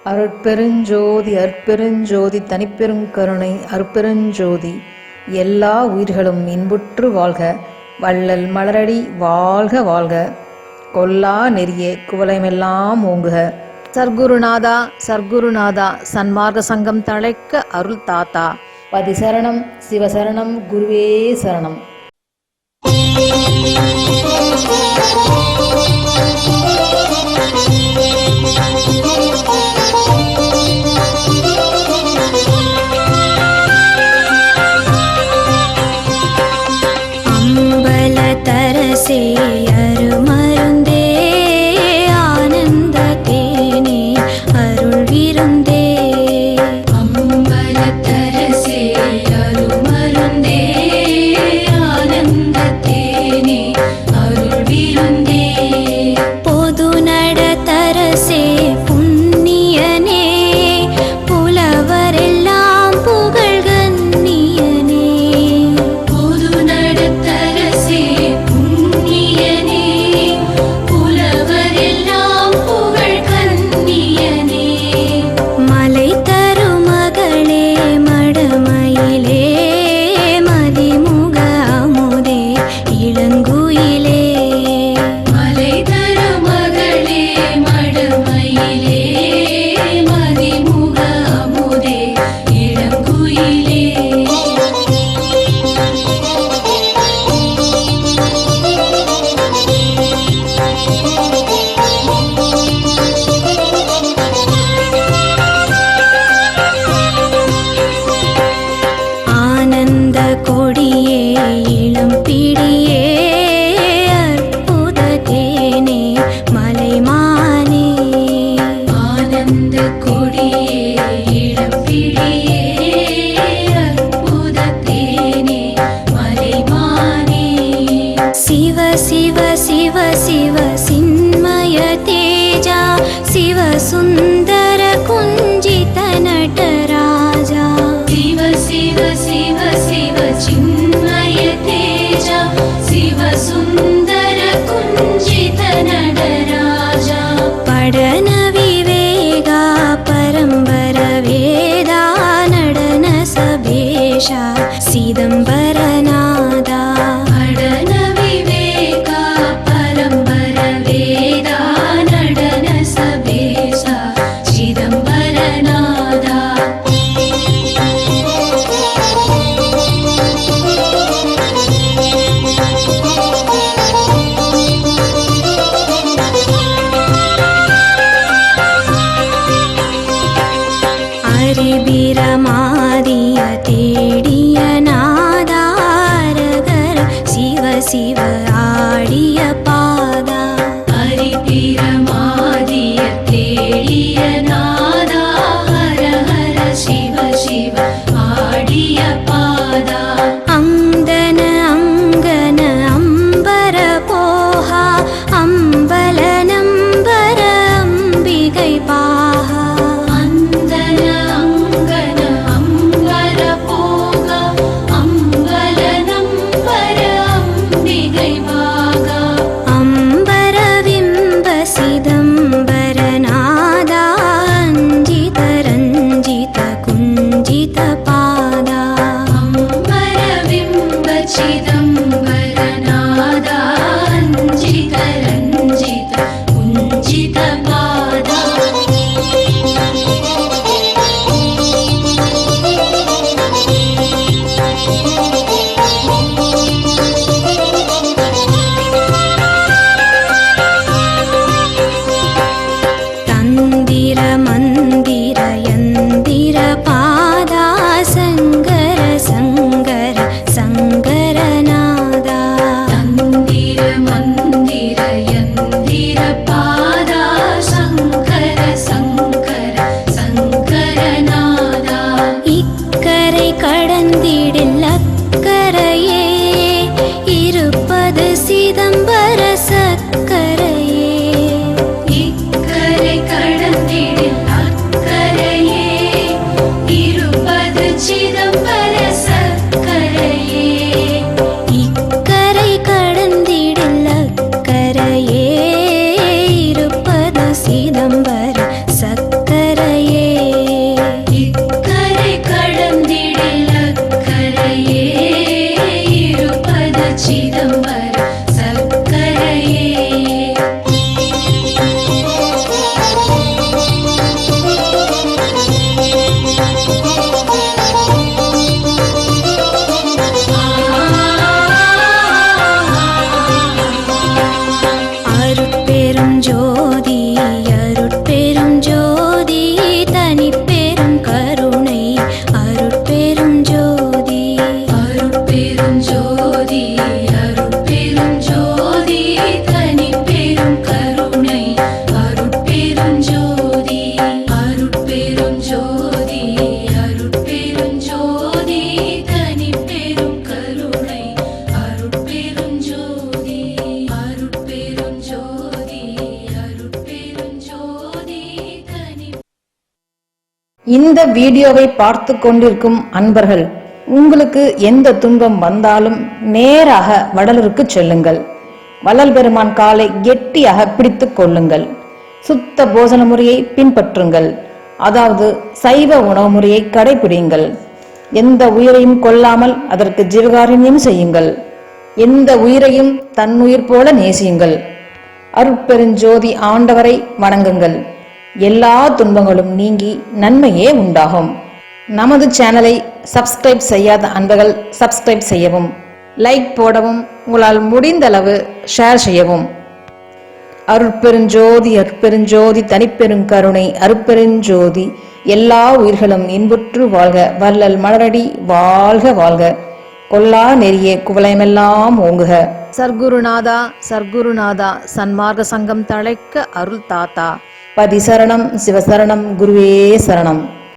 அருட்பெருஞ்சோதி அற்பெருஞ்சோதி தனிப்பெருங்கருணை அருட்பெருஞ்சோதி. எல்லா உயிர்களும் இன்புற்று வாழ்க, வள்ளல் மலரடி வாழ்க வாழ்க, கொல்லா நெறிய குவலமெல்லாம் ஓங்குக. சர்க்குருநாதா சர்க்குருநாதா, சன்மார்க்க சங்கம் தழைக்க அருள் தாத்தா. பதிசரணம் சிவசரணம் குருவே சரணம். தரசே அருமருந்தே, ஆனந்த தேனே அருள் விருந்தே. அம்பலத்தரசே அருமருந்தே, ஆனந்த தேனே அருள் விருந்தே. பொது நடத்தரசே புண்ணியனே, புலவரெல்லாம் புகழ் கண்ணியனே. பொது நடத்தரசே புண்ணியனே, புலவரெல்லாம் புகழ் கண்ணியனே. மலை தரும் மகளே மடமயிலே, மதிமுக அமுதே இளங்குயிலே. மலை தரும் மகளே மடமயிலே, மதிமுக அமுதே இளங்குயிலே. ஆனந்த கொடியே இளம் பிடியே, அற்புத தேனே மலைமானே. ஆனந்த கொடியே இளம் பிடியே, அற்புத தேனே மலைமானே. சிவ சிவ சிவ சிவ சின்மய தேஜா, சிவ சுந்தர குஞ்சித நடராஜா. சிவ சிவ சிவ சிவ சின்மய தேஜா, இந்த வீடியோவை பார்த்து கொண்டிருக்கும் அன்பர்கள், உங்களுக்கு எந்த துன்பம் வந்தாலும் நேராக வடலூருக்கு செல்லுங்கள். வள்ளல் பெருமான் காலை கெட்டியாக பிடித்துக் கொள்ளுங்கள். சுத்த போஜன முறையை பின்பற்றுங்கள். அதாவது சைவ உணவு முறையை கடைபிடிங்கள். எந்த உயிரையும் கொல்லாமல் அதற்கு ஜீவகாருண்யம் செய்யுங்கள். எந்த உயிரையும் தன்னுயிர் போல நேசியுங்கள். அருட்பெருஞ்சோதி ஆண்டவரை வணங்குங்கள். எல்லா துன்பங்களும் நீங்கி நன்மையே உண்டாகும். நமது சேனலை சப்ஸ்கிரைப் செய்யாத அன்பர்கள் சப்ஸ்கிரைப் செய்யவும், லைக் போடவும், உங்களால் முடிந்தளவு ஷேர் செய்யவும். அருட்பெருஞ்சோதி அருட்பெருஞ்சோதி தனிப்பெருங்கருணை அருட்பெருஞ்சோதி எல்லா உயிர்களும் இன்புற்று வாழ்க. வள்ளல் மலரடி வாழ்க வாழ்க. கொல்லா நெறிய குவலயமெல்லாம் ஓங்குக. சர்க்குருநாதா சர்க்குருநாதா சன்மார்க்க சங்கம் தழைக்க அருள் தாத்தா. பதி சரணம், சிவசரணம், குருவே சரணம்.